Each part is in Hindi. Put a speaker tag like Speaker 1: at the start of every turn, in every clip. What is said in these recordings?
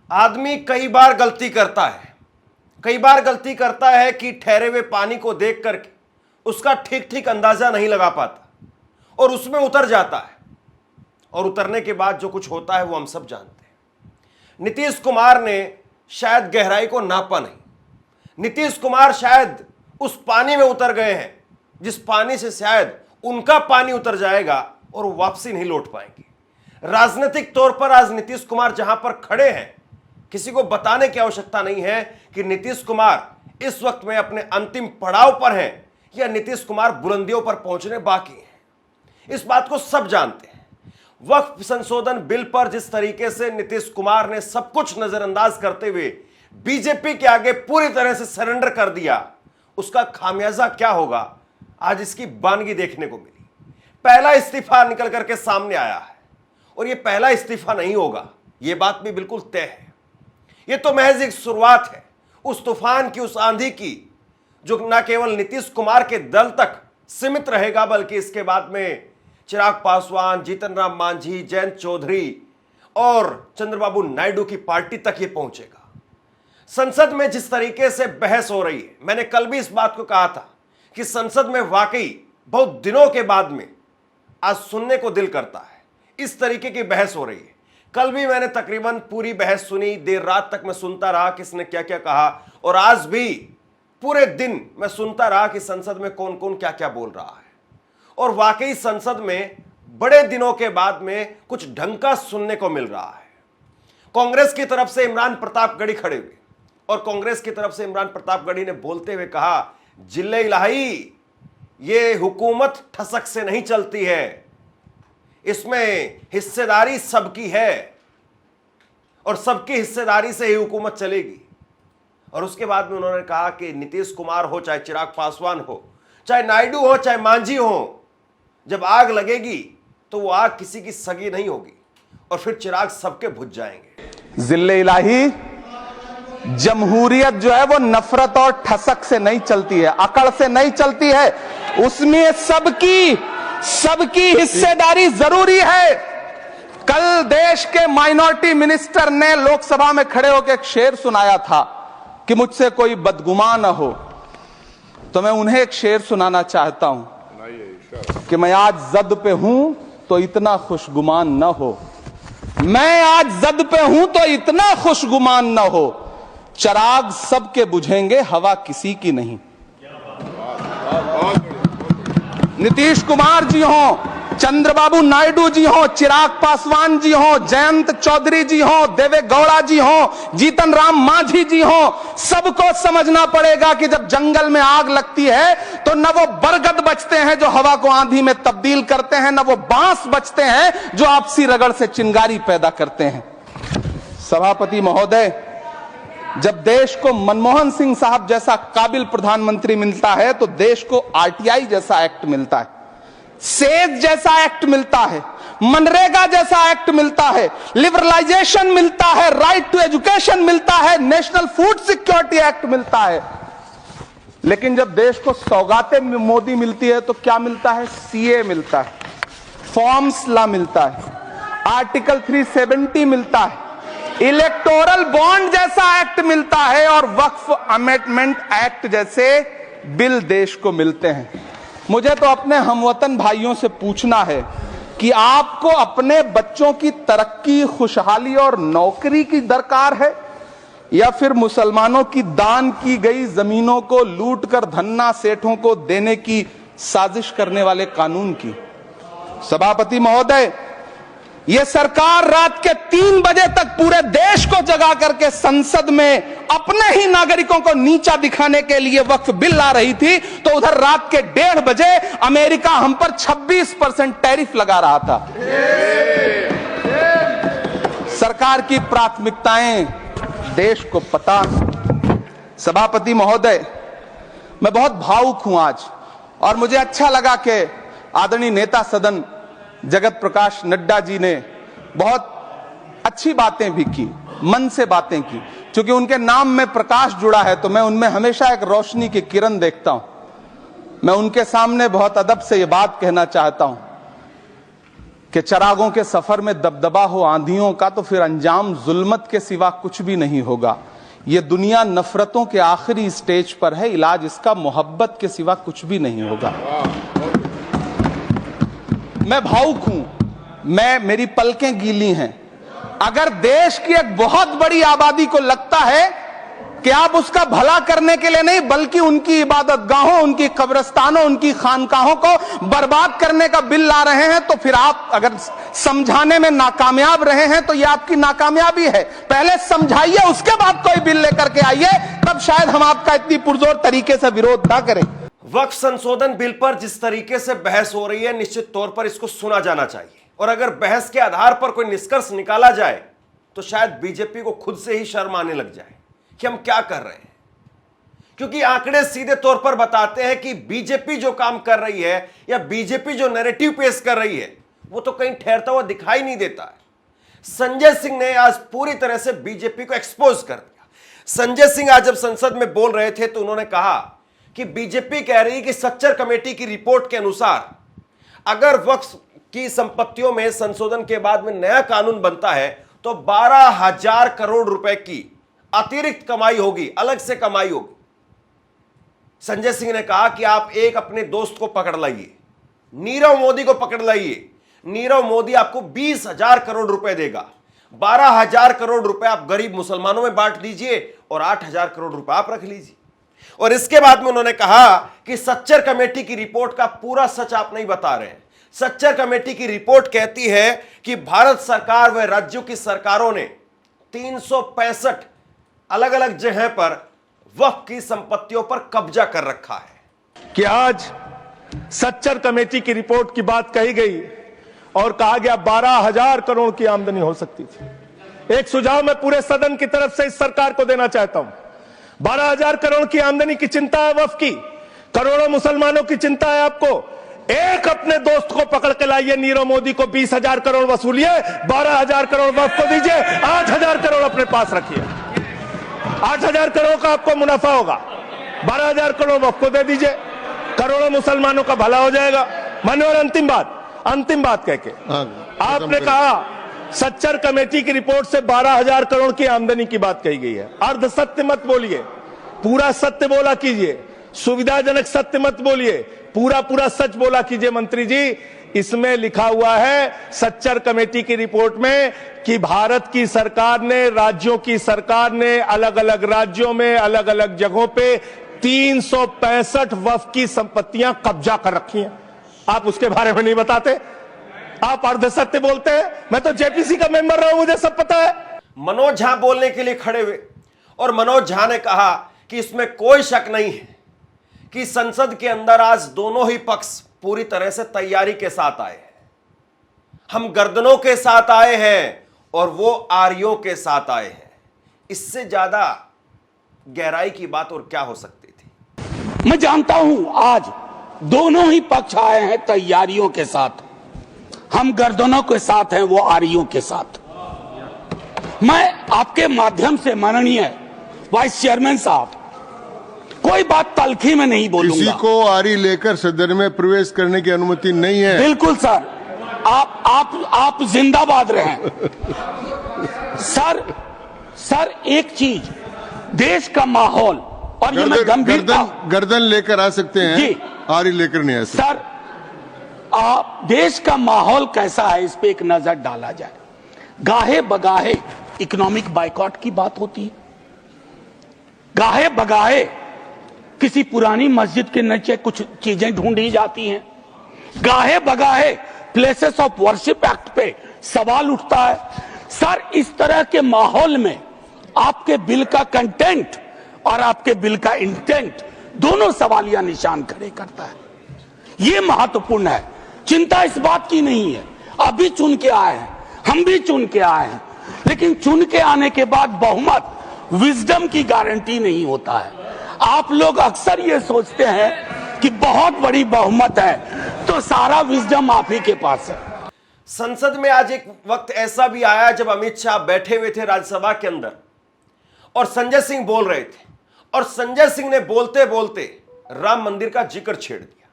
Speaker 1: आदमी कई बार गलती करता है कि ठहरे हुए पानी को देख करके उसका ठीक ठीक अंदाजा नहीं लगा पाता और उसमें उतर जाता है, और उतरने के बाद जो कुछ होता है वो हम सब जानते हैं। नीतीश कुमार ने शायद गहराई को नापा नहीं। नीतीश कुमार शायद उस पानी में उतर गए हैं जिस पानी से शायद उनका पानी उतर जाएगा और वापसी नहीं लौट पाएंगे। राजनीतिक तौर पर आज नीतीश कुमार जहां पर खड़े हैं, किसी को बताने की आवश्यकता नहीं है कि नीतीश कुमार इस वक्त में अपने अंतिम पड़ाव पर हैं या नीतीश कुमार बुलंदियों पर पहुंचने बाकी हैं। इस बात को सब जानते हैं। वक्फ संशोधन बिल पर जिस तरीके से नीतीश कुमार ने सब कुछ नजरअंदाज करते हुए बीजेपी के आगे पूरी तरह से सरेंडर कर दिया, उसका खामियाजा क्या होगा, आज इसकी बानगी देखने को मिली। पहला इस्तीफा निकल करके सामने आया है और यह पहला इस्तीफा नहीं होगा, यह बात भी बिल्कुल तय है। यह तो महज एक शुरुआत है उस तूफान की, उस आंधी की, जो न केवल नीतीश कुमार के दल तक सीमित रहेगा बल्कि इसके बाद में चिराग पासवान, जीतन राम मांझी, जयंत चौधरी और चंद्रबाबू नायडू की पार्टी तक यह पहुंचेगा। संसद में जिस तरीके से बहस हो रही है, मैंने कल भी इस बात को कहा था कि संसद में वाकई बहुत दिनों के बाद में आज सुनने को दिल करता है, इस तरीके की बहस हो रही है। कल भी मैंने तकरीबन पूरी बहस सुनी, देर रात तक मैं सुनता रहा किसने क्या क्या कहा, और आज भी पूरे दिन मैं सुनता रहा कि संसद में कौन कौन क्या क्या बोल रहा है। और वाकई संसद में बड़े दिनों के बाद में कुछ ढंग का सुनने को मिल रहा है। कांग्रेस की तरफ से इमरान प्रतापगढ़ी खड़े हुए और कांग्रेस की तरफ से इमरान प्रतापगढ़ी ने बोलते हुए कहा, जिले इलाही ये हुकूमत ठसक से नहीं चलती है, इसमें हिस्सेदारी सबकी है और सबकी हिस्सेदारी से ही हुकूमत चलेगी। और उसके बाद में उन्होंने कहा कि नीतीश कुमार हो, चाहे चिराग पासवान हो, चाहे नायडू हो, चाहे मांझी हो, जब आग लगेगी तो वो आग किसी की सगी नहीं होगी और फिर चिराग सबके बुझ जाएंगे।
Speaker 2: जिले इलाही, जमहूरियत जो है वो नफरत और ठसक से नहीं चलती है, अकड़ से नहीं चलती है, उसमें सबकी हिस्सेदारी जरूरी है। कल देश के माइनॉरिटी मिनिस्टर ने लोकसभा में खड़े होकर एक शेर सुनाया था कि मुझसे कोई बदगुमान न हो, तो मैं उन्हें एक शेर सुनाना चाहता हूं कि मैं आज जद पे हूं तो इतना खुशगुमान न हो, मैं आज जद पे हूं तो इतना खुशगुमान न हो, चराग सबके बुझेंगे हवा किसी की नहीं। नीतीश कुमार जी हो, चंद्रबाबू नायडू जी हो, चिराग पासवान जी हो, जयंत चौधरी जी हो, देवे गौड़ा जी हो, जीतन राम मांझी जी हो, सबको समझना पड़ेगा कि जब जंगल में आग लगती है तो न वो बरगद बचते हैं जो हवा को आंधी में तब्दील करते हैं, न वो बांस बचते हैं जो आपसी रगड़ से चिंगारी पैदा करते हैं। सभापति महोदय, जब देश को मनमोहन सिंह साहब जैसा काबिल प्रधानमंत्री मिलता है तो देश को आरटीआई जैसा एक्ट मिलता है, सेज जैसा एक्ट मिलता है, मनरेगा जैसा एक्ट मिलता है, लिबरलाइजेशन मिलता है, राइट टू एजुकेशन मिलता है, नेशनल फूड सिक्योरिटी एक्ट मिलता है। लेकिन जब देश को सौगातें मोदी मिलती है तो क्या मिलता है? सीए मिलता है, फॉर्म्स लॉ मिलता है, आर्टिकल 370 मिलता है, इलेक्टोरल बॉन्ड जैसा एक्ट मिलता है और वक्फ अमेंडमेंट एक्ट जैसे बिल देश को मिलते हैं। मुझे तो अपने हमवतन भाइयों से पूछना है कि आपको अपने बच्चों की तरक्की, खुशहाली और नौकरी की दरकार है या फिर मुसलमानों की दान की गई जमीनों को लूटकर धन्ना सेठों को देने की साजिश करने वाले कानून की? सभापति महोदय, यह सरकार रात के 3 बजे तक पूरे देश को जगा करके संसद में अपने ही नागरिकों को नीचा दिखाने के लिए वक्फ बिल ला रही थी, तो उधर रात के 1:30 बजे अमेरिका हम पर 26% टैरिफ लगा रहा था। सरकार की प्राथमिकताएं देश को पता। सभापति महोदय, मैं बहुत भावुक हूं आज, और मुझे अच्छा लगा कि आदरणीय नेता सदन जगत प्रकाश नड्डा जी ने बहुत अच्छी बातें भी की, मन से बातें की। क्योंकि उनके नाम में प्रकाश जुड़ा है तो मैं उनमें हमेशा एक रोशनी की किरण देखता हूं। मैं उनके सामने बहुत अदब से ये बात कहना चाहता हूं कि चरागों के सफर में दबदबा हो आंधियों का तो फिर अंजाम जुल्मत के सिवा कुछ भी नहीं होगा। ये दुनिया नफरतों के आखिरी स्टेज पर है, इलाज इसका मोहब्बत के सिवा कुछ भी नहीं होगा। मैं भावुक हूं, मेरी पलकें गीली हैं। अगर देश की एक बहुत बड़ी आबादी को लगता है कि आप उसका भला करने के लिए नहीं बल्कि उनकी इबादत गाहों, उनकी कब्रिस्तानों, उनकी खानकाहों को बर्बाद करने का बिल ला रहे हैं, तो फिर आप अगर समझाने में नाकामयाब रहे हैं तो यह आपकी नाकामयाबी है। पहले समझाइए, उसके बाद कोई बिल लेकर के आइए, तब शायद हम आपका इतनी पुरजोर तरीके से विरोध ना करें।
Speaker 1: वक्फ संशोधन बिल पर जिस तरीके से बहस हो रही है, निश्चित तौर पर इसको सुना जाना चाहिए, और अगर बहस के आधार पर कोई निष्कर्ष निकाला जाए तो शायद बीजेपी को खुद से ही शर्म आने लग जाए कि हम क्या कर रहे हैं। क्योंकि आंकड़े सीधे तौर पर बताते हैं कि बीजेपी जो काम कर रही है या बीजेपी जो नैरेटिव पेश कर रही है वो तो कहीं ठहरता हुआ दिखाई नहीं देता है। संजय सिंह ने आज पूरी तरह से बीजेपी को एक्सपोज कर दिया। संजय सिंह आज जब संसद में बोल रहे थे तो उन्होंने कहा कि बीजेपी कह रही है कि सच्चर कमेटी की रिपोर्ट के अनुसार अगर वक्फ की संपत्तियों में संशोधन के बाद में नया कानून बनता है तो 12,000 करोड़ रुपए की अतिरिक्त कमाई होगी, अलग से कमाई होगी। संजय सिंह ने कहा कि आप एक अपने दोस्त को पकड़ लाइए, नीरव मोदी को पकड़ लाइए, नीरव मोदी आपको 20,000 करोड़ रुपए देगा, 12,000 करोड़ रुपए आप गरीब मुसलमानों में बांट दीजिए और 8,000 करोड़ रुपए आप रख लीजिए। और इसके बाद में उन्होंने कहा कि सच्चर कमेटी की रिपोर्ट का पूरा सच आप नहीं बता रहे हैं। सच्चर कमेटी की रिपोर्ट कहती है कि भारत सरकार व राज्यों की सरकारों ने 365 अलग अलग जगह पर वक्फ की संपत्तियों पर कब्जा कर रखा है।
Speaker 3: कि आज सच्चर कमेटी की रिपोर्ट की बात कही गई और कहा गया 12,000 करोड़ की आमदनी हो सकती थी। एक सुझाव मैं पूरे सदन की तरफ से इस सरकार को देना चाहता हूं। 12,000 करोड़ की आमदनी की चिंता है वक्फ की, करोड़ों मुसलमानों की चिंता है आपको। एक अपने दोस्त को पकड़ के लाइए, नीरव मोदी को 20,000 करोड़ वसूलिए, 12,000 करोड़ वक्फ को दीजिए, 8,000 करोड़ अपने पास रखिए। 8,000 करोड़ का आपको मुनाफा होगा, 12,000 करोड़ वक्फ को दे दीजिए, करोड़ों मुसलमानों का भला हो जाएगा। मान्यवर अंतिम बात कह के आपने कहा सच्चर कमेटी की रिपोर्ट से 12,000 करोड़ की आमदनी की बात कही गई है। अर्ध सत्य मत बोलिए, पूरा सत्य बोला कीजिए। सुविधाजनक सत्य मत बोलिए, पूरा सच बोला कीजिए। मंत्री जी, इसमें लिखा हुआ है सच्चर कमेटी की रिपोर्ट में कि भारत की सरकार ने, राज्यों की सरकार ने अलग अलग राज्यों में अलग अलग जगहों पे 365 वक्फ की संपत्तियां कब्जा कर रखी हैं। आप उसके बारे में नहीं बताते, आप अर्ध सत्य बोलते हैं। मैं तो जेपीसी का मेंबर रहा हूं, मुझे सब पता है।
Speaker 1: मनोज झा बोलने के लिए खड़े हुए और मनोज झा ने कहा कि इसमें कोई शक नहीं है कि संसद के अंदर आज दोनों ही पक्ष पूरी तरह से तैयारी के साथ आए हैं। हम गर्दनों के साथ आए हैं और वो आर्यों के साथ आए हैं। इससे ज्यादा गहराई की बात और क्या हो सकती थी।
Speaker 4: मैं जानता हूं आज दोनों ही पक्ष आए हैं तैयारियों के साथ। हम गर्दनों के साथ हैं, वो आर्यों के साथ। मैं आपके माध्यम से माननीय वाइस चेयरमैन साहब, कोई बात तलखी में नहीं बोलूंगा।
Speaker 5: किसी को आरी लेकर सदन में प्रवेश करने की अनुमति नहीं है।
Speaker 4: बिल्कुल सर, आप जिंदाबाद रहें। सर एक चीज, देश का माहौल, और ये मैं गंभीरता,
Speaker 5: गर्दन लेकर आ सकते हैं, आरी लेकर नहीं आ सकते।
Speaker 4: सर, देश का माहौल कैसा है इस पे एक नजर डाला जाए। गाहे बगाहे इकोनॉमिक बाइकॉट की बात होती है, गाहे बगाहे किसी पुरानी मस्जिद के नीचे कुछ चीजें ढूंढी जाती हैं, गाहे बगाहे प्लेसेस ऑफ वर्शिप एक्ट पे सवाल उठता है। सर, इस तरह के माहौल में आपके बिल का कंटेंट और आपके बिल का इंटेंट दोनों सवालिया निशान खड़े करता है। यह महत्वपूर्ण है। चिंता इस बात की नहीं है, अभी चुन के आए हैं, हम भी चुन के आए हैं, लेकिन चुन के आने के बाद बहुमत विजडम की गारंटी नहीं होता है। आप लोग अक्सर ये सोचते हैं कि बहुत बड़ी बहुमत है तो सारा विजडम आप ही के पास है।
Speaker 1: संसद में आज एक वक्त ऐसा भी आया जब अमित शाह बैठे हुए थे राज्यसभा के अंदर और संजय सिंह बोल रहे थे, और संजय सिंह ने बोलते बोलते राम मंदिर का जिक्र छेड़ दिया।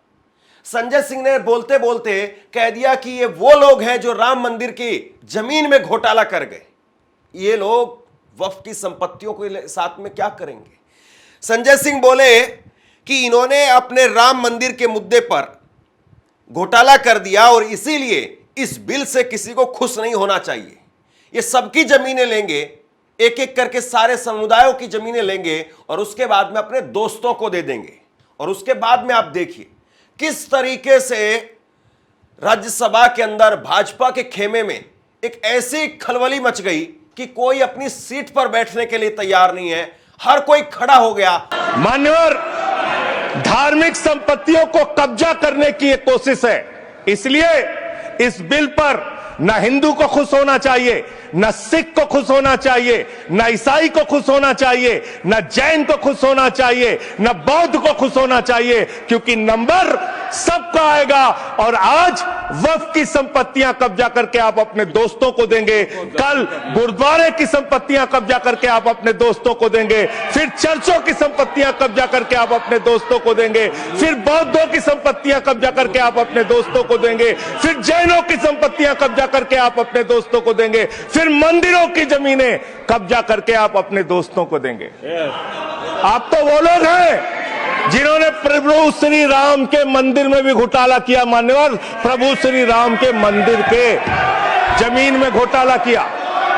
Speaker 1: संजय सिंह ने बोलते बोलते कह दिया कि ये वो लोग हैं जो राम मंदिर की जमीन में घोटाला कर गए। ये लोग वक्फ की संपत्तियों के साथ में क्या करेंगे? संजय सिंह बोले कि इन्होंने अपने राम मंदिर के मुद्दे पर घोटाला कर दिया और इसीलिए इस बिल से किसी को खुश नहीं होना चाहिए। ये सबकी जमीनें लेंगे, एक एक करके सारे समुदायों की जमीनें लेंगे और उसके बाद में अपने दोस्तों को दे देंगे। और उसके बाद में आप देखिए किस तरीके से राज्यसभा के अंदर भाजपा के खेमे में एक ऐसी खलबली मच गई कि कोई अपनी सीट पर बैठने के लिए तैयार नहीं है, हर कोई खड़ा हो गया।
Speaker 3: मान्यवर, धार्मिक संपत्तियों को कब्जा करने की एक कोशिश है, इसलिए इस बिल पर न हिंदू को खुश होना चाहिए, न सिख को खुश होना चाहिए, न ईसाई को खुश होना चाहिए, न जैन को खुश होना चाहिए, न बौद्ध को खुश होना चाहिए, क्योंकि नंबर सबका आएगा। और आज वक्फ की संपत्तियां कब्जा करके आप अपने दोस्तों को देंगे, कल गुरुद्वारे की संपत्तियां कब्जा करके आप अपने दोस्तों को देंगे, फिर चर्चों की संपत्तियां कब्जा करके आप अपने दोस्तों को देंगे, फिर बौद्धों की संपत्तियां कब्जा करके आप अपने दोस्तों को देंगे, फिर जैनों की संपत्तियां कब्जा करके आप अपने दोस्तों को देंगे, फिर मंदिरों की जमीनें कब्जा करके आप अपने दोस्तों को देंगे। आप तो वो लोग हैं जिन्होंने प्रभु श्री राम के मंदिर में भी घोटाला किया। मान्यवर, प्रभु श्री राम के मंदिर के जमीन में घोटाला किया।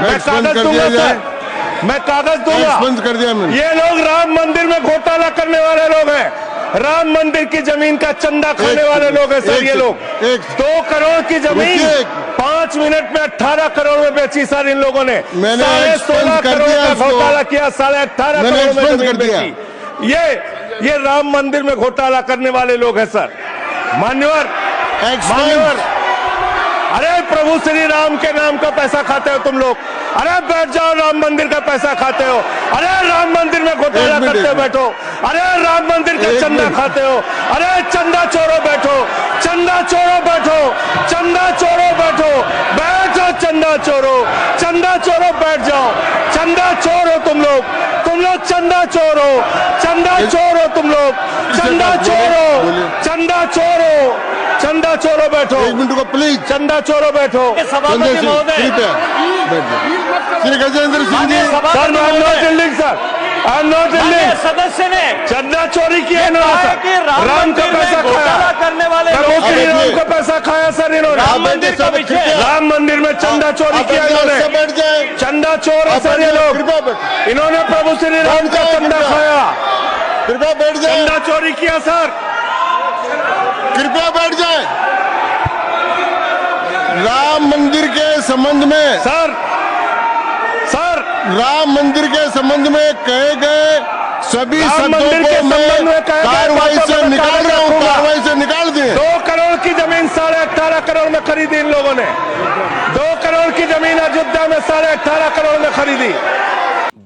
Speaker 3: मैं कागज दूंगा सर, मैं कागज दूंगा।
Speaker 5: कर दिया मैंने।
Speaker 3: ये लोग राम मंदिर में घोटाला करने वाले लोग हैं, राम मंदिर की जमीन का चंदा खाने वाले लोग हैं सर। ये लोग 2 करोड़ की जमीन 5 मिनट में 18 करोड़ में बेची सर इन लोगों ने। 16.5 करोड़ का घोटाला किया, 18.5 करोड़ में जमीन बेची। ये राम मंदिर में घोटाला करने वाले लोग हैं सर। मान्यवर, अरे प्रभु श्री राम के नाम का पैसा खाते हो तुम लोग। अरे बैठ जाओ, राम मंदिर का पैसा खाते हो। अरे राम मंदिर में घोटाला करते हो, बैठो। अरे राम मंदिर का चंदा खाते हो। अरे चंदा चोरो बैठो, चंदा चोरो बैठो, चंदा चोरो बैठो, बैठो चंदा चोरो, चंदा चोरो बैठ जाओ। चंदा चोर हो तुम लोग चंदा चोर हो, चंदा चोर हो तुम लोग, चंदा चोरो, चंदा चोरो, चंदा चोरो बैठो।
Speaker 5: 1 मिनट को प्लीज।
Speaker 3: चंदा चोरो बैठो।
Speaker 5: सभापति महोदय, Shri Gajendra Singh ji.
Speaker 3: Sir, I am not yielding sir, I am not yielding.
Speaker 6: सदस्य ने
Speaker 3: चंदा चोरी किया इन्होंने
Speaker 6: कि
Speaker 3: राम का पैसा खाया
Speaker 6: करने वाले
Speaker 3: राम का पैसा खाया सर इन्होंने।
Speaker 6: राम मंदिर का विषय,
Speaker 3: राम मंदिर में चंदा चोरी किया इन्होंने।
Speaker 5: बैठ जाए।
Speaker 3: चंदा चोर है सर ये लोग। इन्होंने प्रभु श्री राम का चंदा खाया,
Speaker 5: कृपया बैठ जाए।
Speaker 3: चंदा चोरी किया सर।
Speaker 5: कृपया बैठ जाए। राम मंदिर के संबंध में
Speaker 3: सर
Speaker 5: राम मंदिर के संबंध में कहे गए सभी
Speaker 3: राम
Speaker 5: शब्दों
Speaker 3: मंदिर के
Speaker 5: को मैं
Speaker 3: संबंध में कहे गए
Speaker 5: कार्रवाई
Speaker 3: बातों
Speaker 5: से
Speaker 3: को
Speaker 5: निकाल रहा हूँ। कार्रवाई से निकाल दिए।
Speaker 3: 2 करोड़ की जमीन 18.5 करोड़ में खरीदी इन लोगों ने। 2 करोड़ की जमीन अयोध्या में 18.5 करोड़ में खरीदी।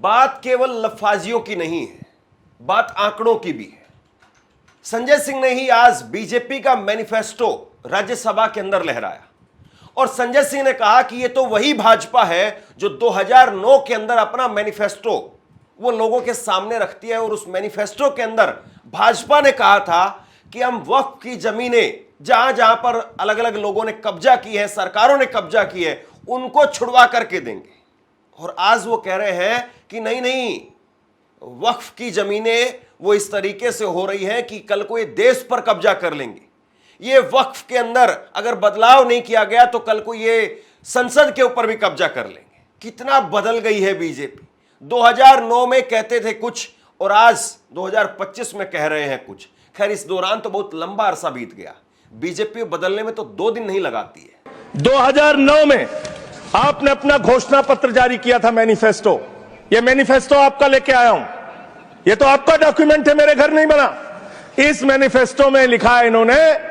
Speaker 1: बात केवल लफाजियों की नहीं है, बात आंकड़ों की भी है। संजय सिंह ने ही आज बीजेपी का मैनिफेस्टो राज्यसभा के अंदर लहराया और संजय सिंह ने कहा कि यह तो वही भाजपा है जो 2009 के अंदर अपना मैनिफेस्टो वो लोगों के सामने रखती है। और उस मैनिफेस्टो के अंदर भाजपा ने कहा था कि हम वक्फ की जमीनें जहां जहां पर अलग अलग लोगों ने कब्जा की है, सरकारों ने कब्जा की है, उनको छुड़वा करके देंगे। और आज वो कह रहे हैं कि नहीं, वक्फ की जमीनें वो इस तरीके से हो रही है कि कल को ये देश पर कब्जा कर लेंगे। ये वक्फ के अंदर अगर बदलाव नहीं किया गया तो कल को ये संसद के ऊपर भी कब्जा कर लेंगे। कितना बदल गई है बीजेपी। 2009 में कहते थे कुछ और आज 2025 में कह रहे हैं कुछ। खैर, इस दौरान तो बहुत लंबा अरसा बीत गया। बीजेपी बदलने में तो 2 दिन नहीं लगाती है।
Speaker 3: 2009 में आपने अपना घोषणा पत्र जारी किया था, मैनिफेस्टो। ये मैनिफेस्टो आपका लेके आया हूं, ये तो आपका डॉक्यूमेंट है, मेरे घर नहीं बना। इस मैनिफेस्टो में लिखा है इन्होंने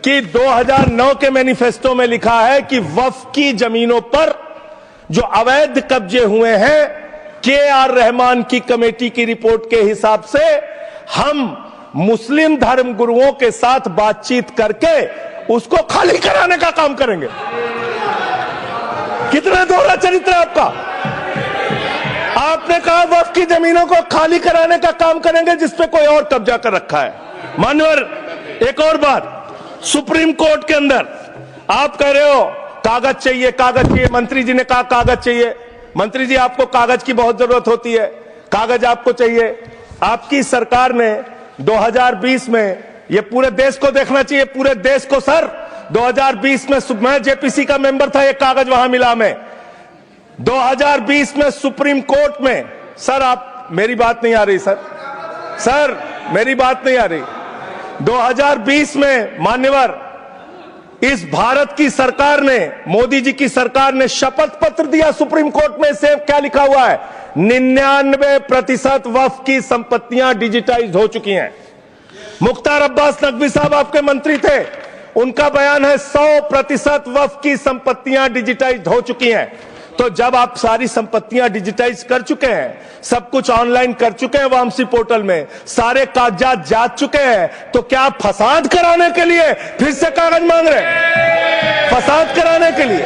Speaker 3: कि 2009 के मैनिफेस्टो में लिखा है कि वक्फ की जमीनों पर जो अवैध कब्जे हुए हैं, KR रहमान की कमेटी की रिपोर्ट के हिसाब से हम मुस्लिम धर्म गुरुओं के साथ बातचीत करके उसको खाली कराने का काम करेंगे। कितना दोहरा चरित्र है आपका। आपने कहा वक्फ की जमीनों को खाली कराने का काम करेंगे जिसपे कोई और कब्जा कर रखा है। मान्यवर, एक और बात, सुप्रीम कोर्ट के अंदर आप कह रहे हो कागज चाहिए, कागज चाहिए। मंत्री जी ने कहा कागज चाहिए। मंत्री जी, आपको कागज की बहुत जरूरत होती है, कागज आपको चाहिए। आपकी सरकार ने 2020 में, ये पूरे देश को देखना चाहिए, पूरे देश को सर, 2020 में मैं जेपीसी का मेंबर था, ये कागज वहां मिला हमें 2020 में सुप्रीम कोर्ट में। सर आप, मेरी बात नहीं आ रही सर मेरी बात नहीं आ रही। 2020 में मान्यवर इस भारत की सरकार ने, मोदी जी की सरकार ने शपथ पत्र दिया सुप्रीम कोर्ट में। से क्या लिखा हुआ है? 99% वक्फ की संपत्तियां डिजिटाइज हो चुकी हैं। मुख्तार अब्बास नकवी साहब आपके मंत्री थे, उनका बयान है 100% वक्फ की संपत्तियां डिजिटाइज हो चुकी हैं। तो जब आप सारी संपत्तियां डिजिटाइज कर चुके हैं, सब कुछ ऑनलाइन कर चुके हैं वामसी पोर्टल में, सारे कागजात जांच चुके हैं, तो क्या आप फसाद कराने के लिए फिर से कागज मांग रहे हैं? फसाद कराने के लिए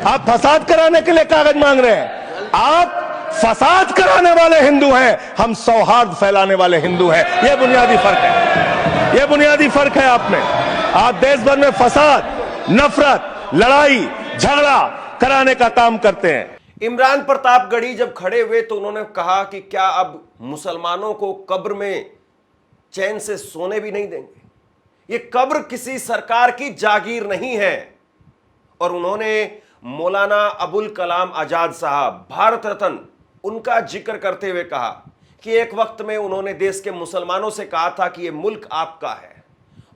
Speaker 3: आप फसाद कराने के लिए कागज मांग रहे हैं? आप फसाद कराने वाले हिंदू हैं, हम सौहार्द फैलाने वाले हिंदू हैं। यह बुनियादी फर्क है, यह बुनियादी फर्क है आप में। आप देश भर में फसाद, नफरत, लड़ाई, झगड़ा कराने का काम करते हैं।
Speaker 1: इमरान प्रतापगढ़ी जब खड़े हुए तो उन्होंने कहा कि क्या अब मुसलमानों को कब्र में चैन से सोने भी नहीं देंगे? ये कब्र किसी सरकार की जागीर नहीं है। और उन्होंने मौलाना अबुल कलाम आजाद साहब, भारत रत्न, उनका जिक्र करते हुए कहा कि एक वक्त में उन्होंने देश के मुसलमानों से कहा था कि यह मुल्क आपका है,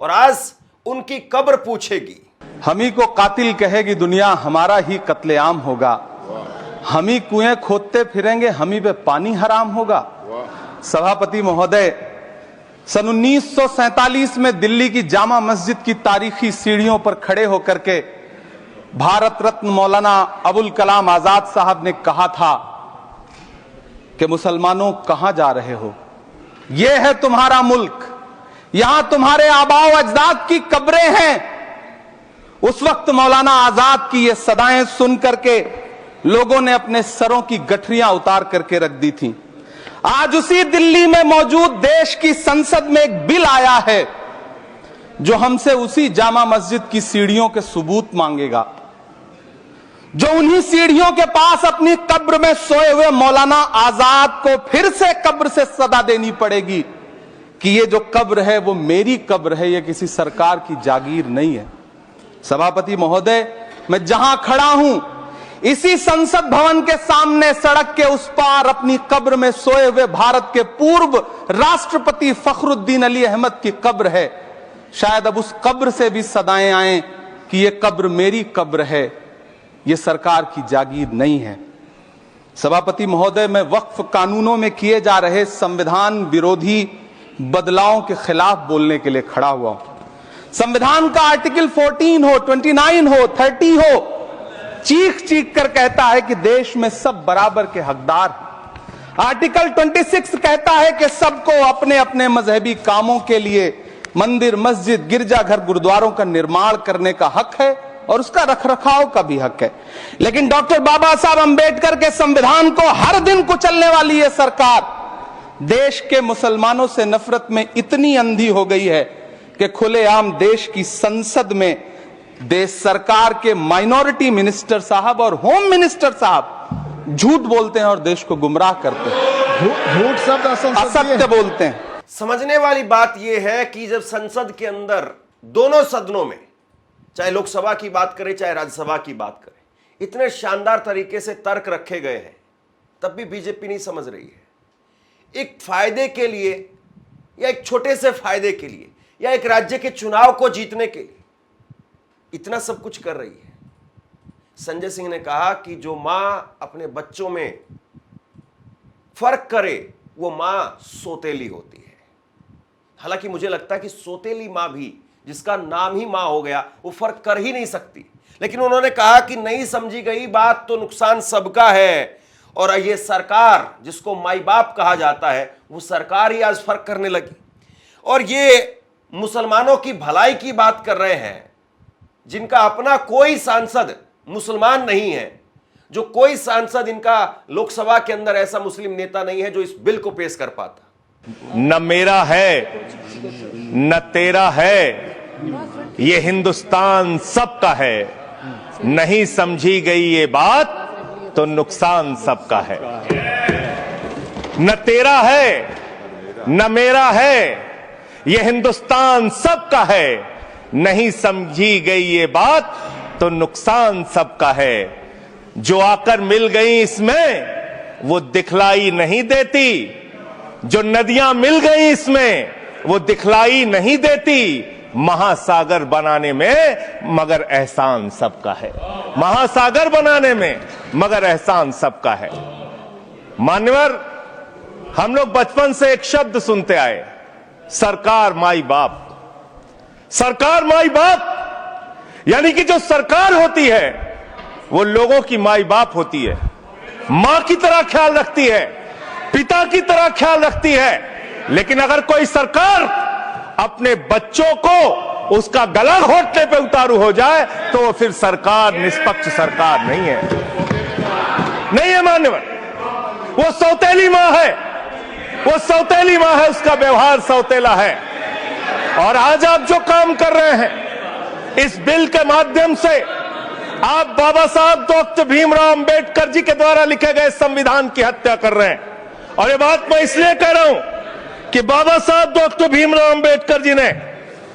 Speaker 1: और आज उनकी कब्र पूछेगी।
Speaker 2: हम ही को कातिल कहेगी दुनिया, हमारा ही कत्लेआम होगा। हम ही कुएं खोदते फिरेंगे, हम ही पे पानी हराम होगा। सभापति महोदय, सन 1947 में दिल्ली की जामा मस्जिद की तारीखी सीढ़ियों पर खड़े होकर के भारत रत्न मौलाना अबुल कलाम आजाद साहब ने कहा था कि मुसलमानों कहां जा रहे हो? यह है तुम्हारा मुल्क, यहां तुम्हारे आबाओ अजदाद की कब्रें हैं। उस वक्त मौलाना आजाद की ये सदाएं सुन करके लोगों ने अपने सरों की गठरियां उतार करके रख दी थी। आज उसी दिल्ली में मौजूद देश की संसद में एक बिल आया है जो हमसे उसी जामा मस्जिद की सीढ़ियों के सबूत मांगेगा, जो उन्हीं सीढ़ियों के पास अपनी कब्र में सोए हुए मौलाना आजाद को फिर से कब्र से सदा देनी पड़ेगी कि ये जो कब्र है वो मेरी कब्र है, ये किसी सरकार की जागीर नहीं है। सभापति महोदय, मैं जहां खड़ा हूं, इसी संसद भवन के सामने सड़क के उस पार अपनी कब्र में सोए हुए भारत के पूर्व राष्ट्रपति फखरुद्दीन अली अहमद की कब्र है। शायद अब उस कब्र से भी सदाएं आए कि यह कब्र मेरी कब्र है, यह सरकार की जागीर नहीं है। सभापति महोदय, मैं वक्फ कानूनों में किए जा रहे संविधान विरोधी बदलावों के खिलाफ बोलने के लिए खड़ा हुआ हूं। संविधान का आर्टिकल 14 हो, 29 हो, 30 हो, चीख चीख कर कहता है कि देश में सब बराबर के हकदार हैं। आर्टिकल 26 कहता है कि सबको अपने अपने मजहबी कामों के लिए मंदिर, मस्जिद, गिरजाघर, गुरुद्वारों का निर्माण करने का हक है और उसका रखरखाव का भी हक है। लेकिन डॉक्टर बाबा साहब अंबेडकर के संविधान को हर दिन कुचलने वाली यह सरकार देश के मुसलमानों से नफरत में इतनी अंधी हो गई है कि खुलेआम देश की संसद में देश सरकार के माइनॉरिटी मिनिस्टर साहब और होम मिनिस्टर साहब झूठ बोलते हैं और देश को गुमराह करते हैं,
Speaker 5: झूठ शब्द
Speaker 2: असत्य बोलते हैं।
Speaker 1: समझने वाली बात यह है कि जब संसद के अंदर दोनों सदनों में, चाहे लोकसभा की बात करें चाहे राज्यसभा की बात करें, इतने शानदार तरीके से तर्क रखे गए हैं, तब भी बीजेपी नहीं समझ रही है। एक फायदे के लिए या एक छोटे से फायदे के लिए या एक राज्य के चुनाव को जीतने के लिए इतना सब कुछ कर रही है। संजय सिंह ने कहा कि जो मां अपने बच्चों में फर्क करे वो मां सोतेली होती है। हालांकि मुझे लगता है कि सोतेली मां भी, जिसका नाम ही मां हो गया, वो फर्क कर ही नहीं सकती। लेकिन उन्होंने कहा कि नहीं समझी गई बात तो नुकसान सबका है, और ये सरकार जिसको माई बाप कहा जाता है वो सरकार ही आज फर्क करने लगी। और ये मुसलमानों की भलाई की बात कर रहे हैं जिनका अपना कोई सांसद मुसलमान नहीं है, जो कोई सांसद इनका लोकसभा के अंदर ऐसा मुस्लिम नेता नहीं है जो इस बिल को पेश कर पाता।
Speaker 3: न मेरा है न तेरा है, ये हिंदुस्तान सबका है, नहीं समझी गई ये बात तो नुकसान सबका है। न तेरा है न मेरा है, ये हिंदुस्तान सबका है, नहीं समझी गई ये बात तो नुकसान सबका है। जो आकर मिल गई इसमें वो दिखलाई नहीं देती, जो नदियां मिल गई इसमें वो दिखलाई नहीं देती। महासागर बनाने में मगर एहसान सबका है, महासागर बनाने में मगर एहसान सबका है। मान्यवर, हम लोग बचपन से एक शब्द सुनते आए, सरकार माई बाप। सरकार माई बाप यानी कि जो सरकार होती है वो लोगों की माई बाप होती है, मां की तरह ख्याल रखती है, पिता की तरह ख्याल रखती है। लेकिन अगर कोई सरकार अपने बच्चों को उसका गला घोटने पे उतारू हो जाए तो वो फिर सरकार निष्पक्ष सरकार नहीं है, नहीं है मान्यवर। वो सौतेली मां है, वो सौतेली मां है, उसका व्यवहार सौतेला है। और आज आप जो काम कर रहे हैं इस बिल के माध्यम से, आप बाबा साहब डॉक्टर भीमराव अंबेडकर जी के द्वारा लिखे गए संविधान की हत्या कर रहे हैं। और ये बात मैं इसलिए कह रहा हूं कि बाबा साहब डॉक्टर भीमराव अंबेडकर जी ने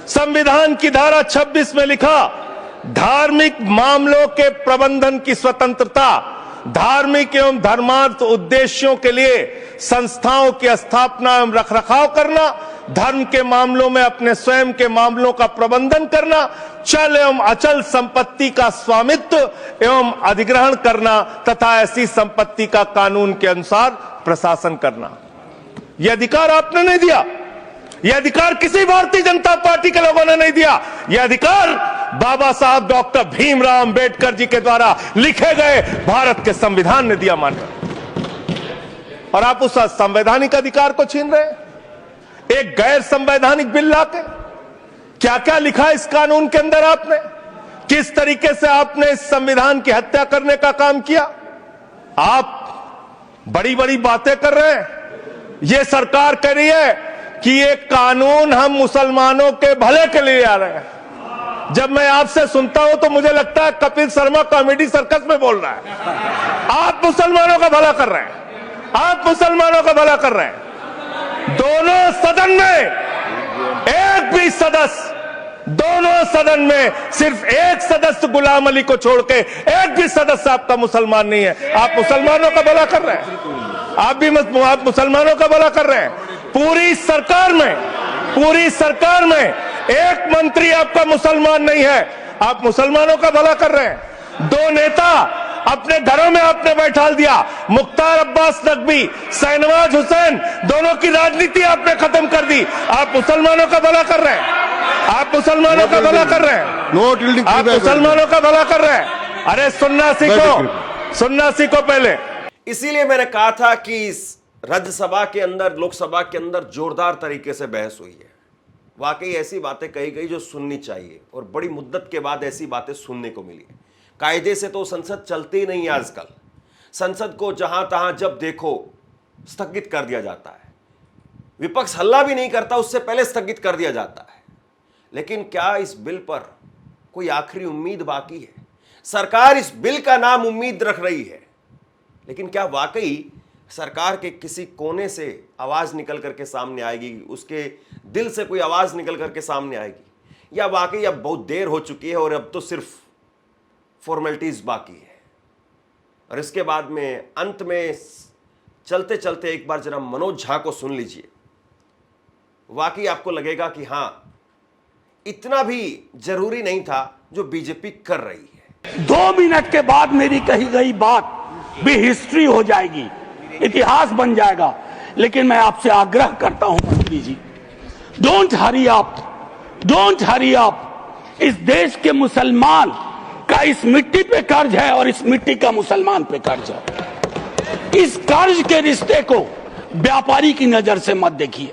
Speaker 3: संविधान की धारा 26 में लिखा, धार्मिक मामलों के प्रबंधन की स्वतंत्रता, धार्मिक एवं धर्मार्थ उद्देश्यों के लिए संस्थाओं की स्थापना एवं रखरखाव करना, धर्म के मामलों में अपने स्वयं के मामलों का प्रबंधन करना, चल एवं अचल संपत्ति का स्वामित्व एवं अधिग्रहण करना तथा ऐसी संपत्ति का कानून के अनुसार प्रशासन करना। यह अधिकार आपने नहीं दिया, यह अधिकार किसी भारतीय जनता पार्टी के लोगों ने नहीं दिया, यह अधिकार बाबा साहब डॉक्टर भीमराव अंबेडकर जी के द्वारा लिखे गए भारत के संविधान ने दिया मानकर। और आप उस संवैधानिक अधिकार को छीन रहे हैं एक गैर संवैधानिक बिल लाके। क्या क्या लिखा इस कानून के अंदर आपने, किस तरीके से आपने इस संविधान की हत्या करने का काम किया। आप बड़ी बड़ी बातें कर रहे हैं, ये सरकार कह रही है कि ये कानून हम मुसलमानों के भले के लिए आ रहे हैं। जब मैं आपसे सुनता हूं तो मुझे लगता है कपिल शर्मा कॉमेडी सर्कस में बोल रहा है। आप मुसलमानों का भला कर रहे हैं, आप मुसलमानों का भला कर रहे हैं। दोनों सदन में एक भी सदस्य, दोनों सदन में सिर्फ एक सदस्य गुलाम अली को छोड़ के एक भी सदस्य आपका मुसलमान नहीं है। आप मुसलमानों का भला कर रहे हैं, आप मुसलमानों का भला कर रहे हैं। पूरी सरकार में एक मंत्री आपका मुसलमान नहीं है, आप मुसलमानों का भला कर रहे हैं। दो नेता अपने घरों में आपने बैठा दिया, मुख्तार अब्बास नकवी, शहनवाज हुसैन, दोनों की राजनीति आपने खत्म कर दी। आप मुसलमानों का भला कर रहे हैं, आप मुसलमानों का भला कर रहे हैं, आप मुसलमानों का भला कर रहे हैं। अरे सुनना सीखो, सुनना सीखो पहले।
Speaker 1: इसीलिए मैंने कहा था कि इस राज्यसभा के अंदर, लोकसभा के अंदर जोरदार तरीके से बहस हुई है। वाकई ऐसी बातें कही गई जो सुननी चाहिए, और बड़ी मुद्दत के बाद ऐसी बातें सुनने को मिली। कायदे से तो संसद चलती ही नहीं है आजकल। संसद को जहां तहां जब देखो स्थगित कर दिया जाता है, विपक्ष हल्ला भी नहीं करता उससे पहले स्थगित कर दिया जाता है। लेकिन क्या इस बिल पर कोई आखिरी उम्मीद बाकी है? सरकार इस बिल का नाम उम्मीद रख रही है, लेकिन क्या वाकई सरकार के किसी कोने से आवाज निकल करके सामने आएगी, उसके दिल से कोई आवाज निकल करके सामने आएगी, या वाकई अब बहुत देर हो चुकी है और अब तो सिर्फ फॉर्मेलिटीज बाकी है? और इसके बाद में अंत में चलते चलते एक बार जरा मनोज झा को सुन लीजिए, वाकई आपको लगेगा कि हां, इतना भी जरूरी नहीं था जो बीजेपी कर रही है।
Speaker 4: 2 मिनट के बाद मेरी कही गई बात भी हिस्ट्री हो जाएगी, इतिहास बन जाएगा। लेकिन मैं आपसे आग्रह करता हूं मंत्री जी, don't hurry up, don't hurry up. इस देश के मुसलमान का इस मिट्टी पे कर्ज है और इस मिट्टी का मुसलमान पे कर्ज है। इस कर्ज के रिश्ते को व्यापारी की नजर से मत देखिए,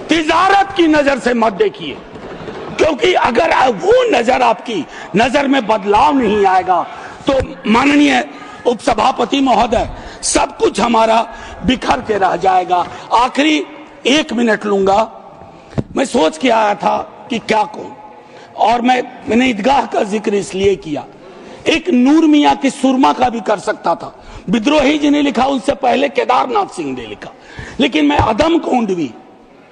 Speaker 4: तिजारत की नजर से मत देखिए, क्योंकि अगर वो नजर, आपकी नजर में बदलाव नहीं आएगा तो माननीय उपसभापति महोदय, सब कुछ हमारा बिखर के रह जाएगा। आखिरी 1 मिनट लूंगा। मैं सोच के आया था कि क्या कहूं। और मैंने ईदगाह का जिक्र इसलिए किया, एक नूर मियां की सुरमा का भी कर सकता था। विद्रोही जी ने लिखा, उससे पहले केदारनाथ सिंह ने लिखा। लेकिन मैं अदम कोंडवी,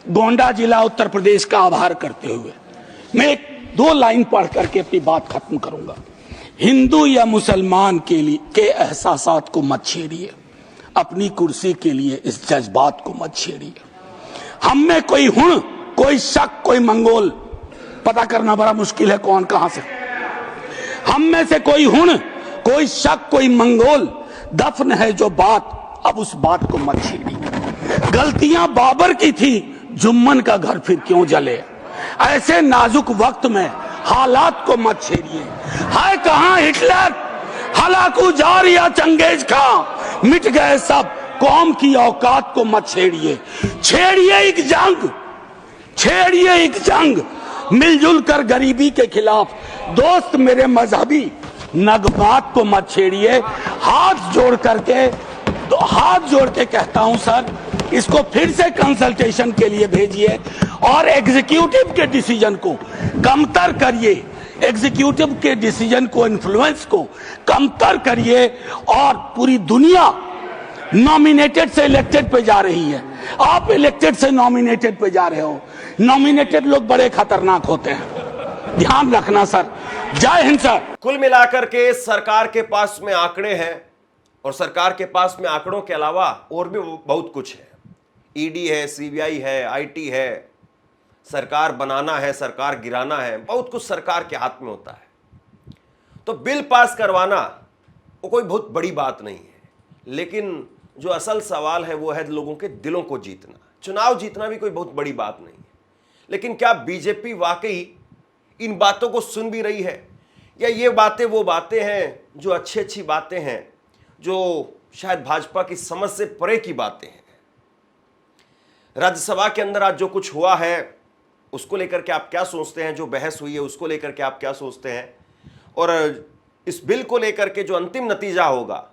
Speaker 4: गोंडा जिला उत्तर प्रदेश का आभार करते हुए मैं एक दो लाइन पढ़ करके अपनी बात खत्म करूंगा। हिंदू या मुसलमान के एहसासात को मत छेड़िए, अपनी कुर्सी के लिए इस जज्बात को मत छेड़िए। हम में कोई हुण, कोई शक, कोई मंगोल, पता करना बड़ा मुश्किल है कौन कहां से। हम में से कोई हुण, कोई शक, कोई मंगोल, दफन है जो बात, अब उस बात को मत छेड़िए। गलतियां बाबर की थी, जुम्मन का घर फिर क्यों जले। ऐसे नाजुक वक्त में हालात को मत छेड़िए। है कहां हिटलर, हलाकू जार या चंगेज खां, मिट गए सब, कौम की औकात को मत छेड़िए। छेड़िए एक जंग, छेड़िए एक जंग, मिलजुल कर गरीबी के खिलाफ। दोस्त मेरे मजहबी नगमात को मत छेड़िए। हाथ जोड़ के कहता हूं सर, इसको फिर से कंसल्टेशन के लिए भेजिए और एग्जीक्यूटिव के डिसीजन को कमतर करिए, एग्जीक्यूटिव के डिसीजन को, इन्फ्लुएंस को कमतर करिए। और पूरी दुनिया नॉमिनेटेड से इलेक्टेड पे जा रही है, आप इलेक्टेड से नॉमिनेटेड पे जा रहे हो। नॉमिनेटेड लोग बड़े खतरनाक होते हैं, ध्यान रखना सर। जय हिंद सर।
Speaker 1: कुल मिलाकर के सरकार के पास में आंकड़े हैं और सरकार के पास में आंकड़ों के अलावा और भी बहुत कुछ है। ईडी है, सीबीआई है, आईटी है, सरकार बनाना है, सरकार गिराना है, बहुत कुछ सरकार के हाथ में होता है। तो बिल पास करवाना वो कोई बहुत बड़ी बात नहीं है, लेकिन जो असल सवाल है वो है लोगों के दिलों को जीतना। चुनाव जीतना भी कोई बहुत बड़ी बात नहीं है, लेकिन क्या बीजेपी वाकई इन बातों को सुन भी रही है, या ये बातें वो बातें हैं जो अच्छी अच्छी बातें हैं, जो शायद भाजपा की समझ से परे की बातें हैं। राज्यसभा के अंदर आज जो कुछ हुआ है उसको लेकर के आप क्या सोचते हैं, जो बहस हुई है उसको लेकर के आप क्या सोचते हैं, और इस बिल को लेकर के जो अंतिम नतीजा होगा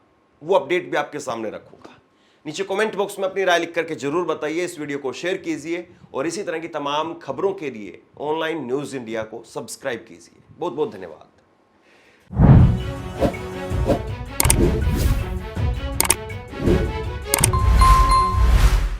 Speaker 1: वो अपडेट भी आपके सामने रखूंगा। नीचे कमेंट बॉक्स में अपनी राय लिख करके जरूर बताइए, इस वीडियो को शेयर कीजिए और इसी तरह की तमाम खबरों के लिए ऑनलाइन न्यूज़ इंडिया को सब्सक्राइब कीजिए। बहुत बहुत धन्यवाद।